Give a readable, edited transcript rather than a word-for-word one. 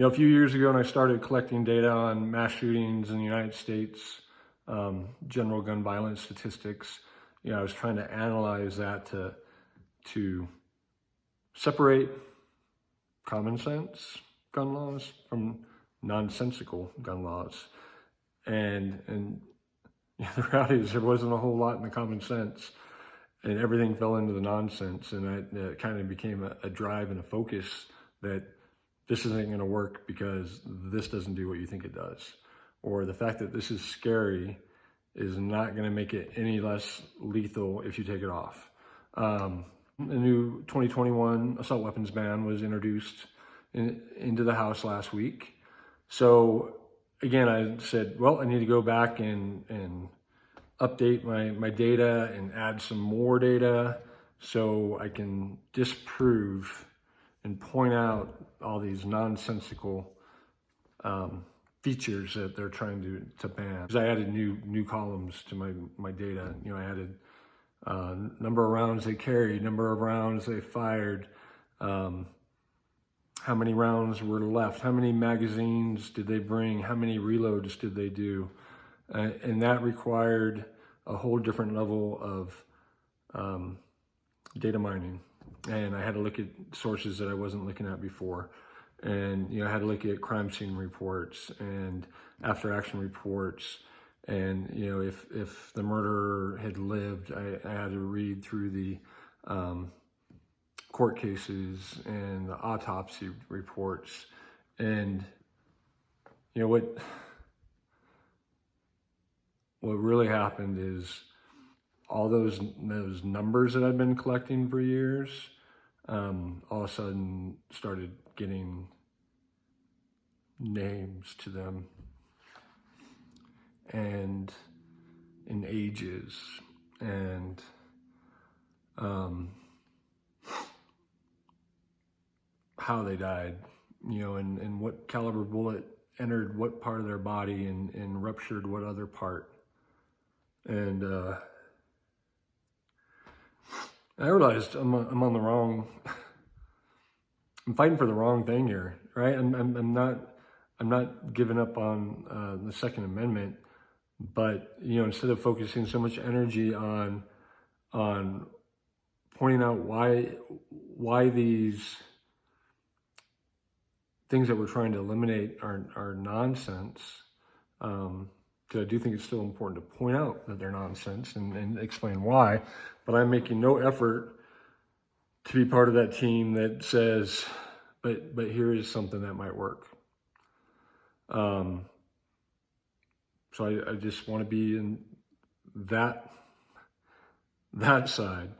A few years ago, when I started collecting data on mass shootings in the United States, general gun violence statistics, I was trying to analyze that to separate common sense gun laws from nonsensical gun laws. And the reality is there wasn't a whole lot in the common sense, and everything fell into the nonsense. And it kind of became a drive and a focus that this isn't going to work because this doesn't do what you think it does. Or the fact that this is scary is not going to make it any less lethal if you take it off. A new 2021 assault weapons ban was introduced into the House last week. So again, I said, well, I need to go back and update my data and add some more data so I can disprove and point out all these nonsensical features that they're trying to ban. Because I added new columns to my data. I added number of rounds they carried, number of rounds they fired, how many rounds were left, how many magazines did they bring, how many reloads did they do, and that required a whole different level of data mining. And I had to look at sources that I wasn't looking at before. And, I had to look at crime scene reports and after action reports. And, if the murderer had lived, I had to read through the court cases and the autopsy reports. And, what really happened is all those numbers that I've been collecting for years, all of a sudden started getting names to them and in ages and how they died, and what caliber bullet entered what part of their body and ruptured what other part. And I realized I'm on the wrong. I'm fighting for the wrong thing here, right? I'm not giving up on the Second Amendment, but instead of focusing so much energy on pointing out why these things that we're trying to eliminate are nonsense. Because I do think it's still important to point out that they're nonsense and explain why, but I'm making no effort to be part of that team that says, but here is something that might work. So I just want to be in that side.